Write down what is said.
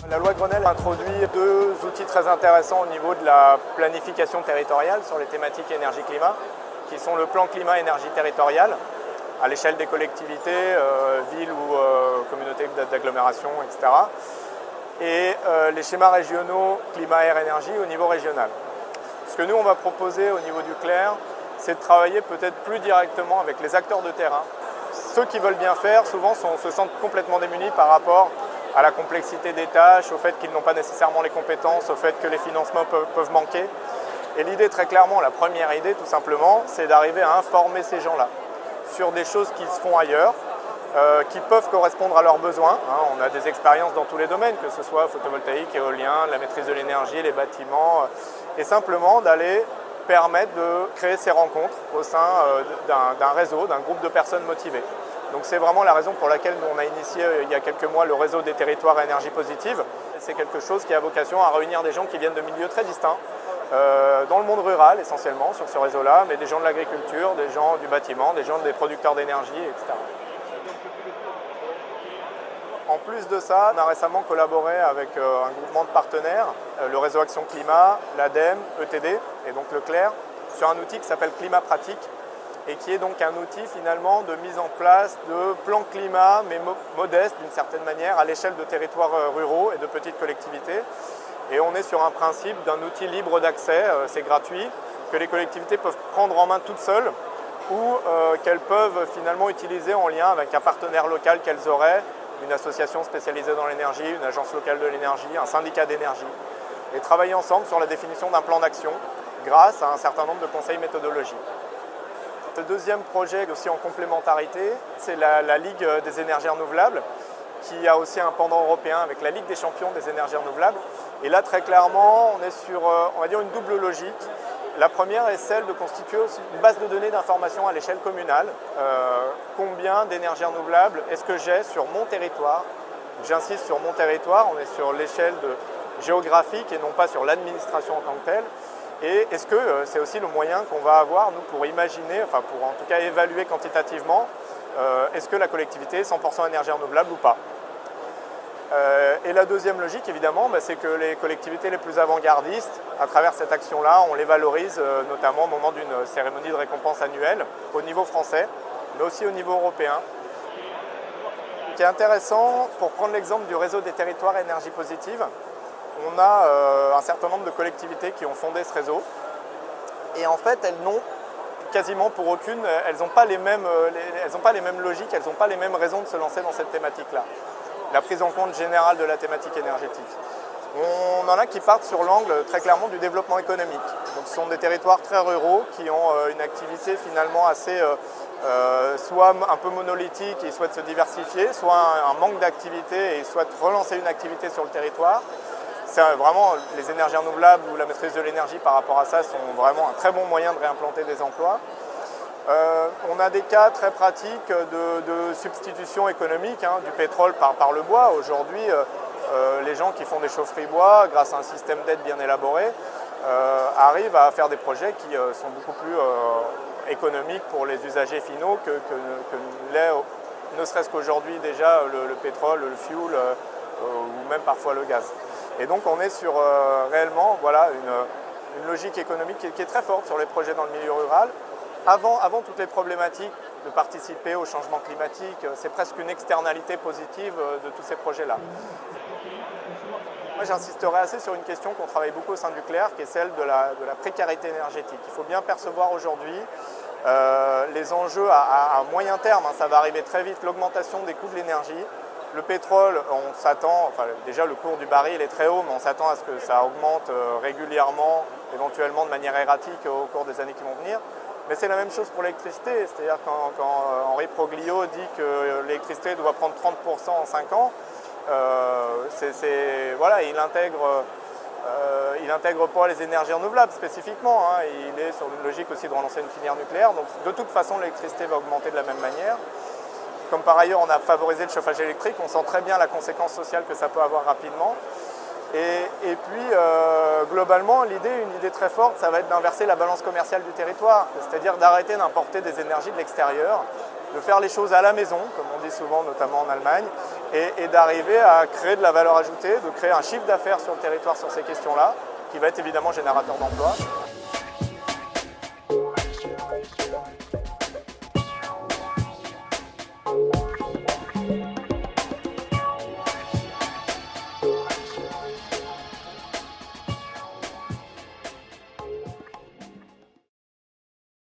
La loi Grenelle introduit deux outils très intéressants au niveau de la planification territoriale sur les thématiques énergie-climat, qui sont le plan climat-énergie territorial à l'échelle des collectivités, villes ou communautés d'agglomération, etc. Et les schémas régionaux climat-air-énergie au niveau régional. Ce que nous, on va proposer au niveau du CLER, c'est de travailler peut-être plus directement avec les acteurs de terrain. Ceux qui veulent bien faire, souvent, se sentent complètement démunis par rapport à la complexité des tâches, au fait qu'ils n'ont pas nécessairement les compétences, au fait que les financements peuvent manquer. Et l'idée, très clairement, la première idée, tout simplement, c'est d'arriver à informer ces gens-là sur des choses qui se font ailleurs, qui peuvent correspondre à leurs besoins. On a des expériences dans tous les domaines, que ce soit photovoltaïque, éolien, la maîtrise de l'énergie, les bâtiments, et simplement d'aller permettre de créer ces rencontres au sein d'un réseau, d'un groupe de personnes motivées. Donc c'est vraiment la raison pour laquelle nous, on a initié il y a quelques mois le réseau des territoires à énergie positive. C'est quelque chose qui a vocation à réunir des gens qui viennent de milieux très distincts, dans le monde rural essentiellement sur ce réseau-là, mais des gens de l'agriculture, des gens du bâtiment, des gens des producteurs d'énergie, etc. En plus de ça, on a récemment collaboré avec un groupement de partenaires, le réseau Action Climat, l'ADEME, ETD et donc le CLER, sur un outil qui s'appelle Climat Pratique et qui est donc un outil finalement de mise en place de plans climat, mais modestes d'une certaine manière, à l'échelle de territoires ruraux et de petites collectivités. Et on est sur un principe d'un outil libre d'accès, c'est gratuit, que les collectivités peuvent prendre en main toutes seules ou qu'elles peuvent finalement utiliser en lien avec un partenaire local qu'elles auraient, une association spécialisée dans l'énergie, une agence locale de l'énergie, un syndicat d'énergie, et travailler ensemble sur la définition d'un plan d'action grâce à un certain nombre de conseils méthodologiques. Le deuxième projet aussi en complémentarité, c'est la Ligue des énergies renouvelables, qui a aussi un pendant européen avec la Ligue des champions des énergies renouvelables. Et là, très clairement, on est sur, on va dire, une double logique. La première est celle de constituer aussi une base de données d'information à l'échelle communale. Combien d'énergies renouvelables est-ce que j'ai sur mon territoire? J'insiste sur mon territoire, on est sur l'échelle géographique et non pas sur l'administration en tant que telle. Et est-ce que c'est aussi le moyen qu'on va avoir, nous, pour imaginer, enfin pour en tout cas évaluer quantitativement, est-ce que la collectivité est 100% énergie renouvelable ou pas? Et la deuxième logique, évidemment, c'est que les collectivités les plus avant-gardistes, à travers cette action-là, on les valorise notamment au moment d'une cérémonie de récompense annuelle au niveau français, mais aussi au niveau européen. Ce qui est intéressant, pour prendre l'exemple du réseau des territoires à énergie positive, on a un certain nombre de collectivités qui ont fondé ce réseau. Et en fait, elles n'ont quasiment pour aucune, elles n'ont pas les mêmes logiques, elles n'ont pas les mêmes raisons de se lancer dans cette thématique-là. La prise en compte générale de la thématique énergétique. On en a qui partent sur l'angle très clairement du développement économique. Donc, ce sont des territoires très ruraux qui ont une activité finalement assez soit un peu monolithique et ils souhaitent se diversifier, soit un manque d'activité et ils souhaitent relancer une activité sur le territoire. C'est vraiment les énergies renouvelables ou la maîtrise de l'énergie par rapport à ça sont vraiment un très bon moyen de réimplanter des emplois. On a des cas très pratiques de substitution économique du pétrole par le bois. Aujourd'hui, les gens qui font des chaufferies bois, grâce à un système d'aide bien élaboré, arrivent à faire des projets qui sont beaucoup plus économiques pour les usagers finaux que l'est, ne serait-ce qu'aujourd'hui déjà, le pétrole, le fuel ou même parfois le gaz. Et donc on est sur réellement voilà, une logique économique qui est très forte sur les projets dans le milieu rural. Avant toutes les problématiques de participer au changement climatique, c'est presque une externalité positive de tous ces projets-là. Moi, j'insisterai assez sur une question qu'on travaille beaucoup au sein du CLER, qui est celle de la précarité énergétique. Il faut bien percevoir aujourd'hui les enjeux à moyen terme, ça va arriver très vite, l'augmentation des coûts de l'énergie. Le pétrole, on s'attend, enfin déjà le cours du baril est très haut, mais on s'attend à ce que ça augmente régulièrement, éventuellement de manière erratique au cours des années qui vont venir. Mais c'est la même chose pour l'électricité, c'est-à-dire quand Henri Proglio dit que l'électricité doit prendre 30% en 5 ans, voilà, il n'intègre pas les énergies renouvelables spécifiquement, il est sur une logique aussi de relancer une filière nucléaire, donc de toute façon l'électricité va augmenter de la même manière. Comme par ailleurs on a favorisé le chauffage électrique, on sent très bien la conséquence sociale que ça peut avoir rapidement. Et puis, globalement, une idée très forte, ça va être d'inverser la balance commerciale du territoire, c'est-à-dire d'arrêter d'importer des énergies de l'extérieur, de faire les choses à la maison, comme on dit souvent, notamment en Allemagne, et d'arriver à créer de la valeur ajoutée, de créer un chiffre d'affaires sur le territoire sur ces questions-là, qui va être évidemment générateur d'emplois.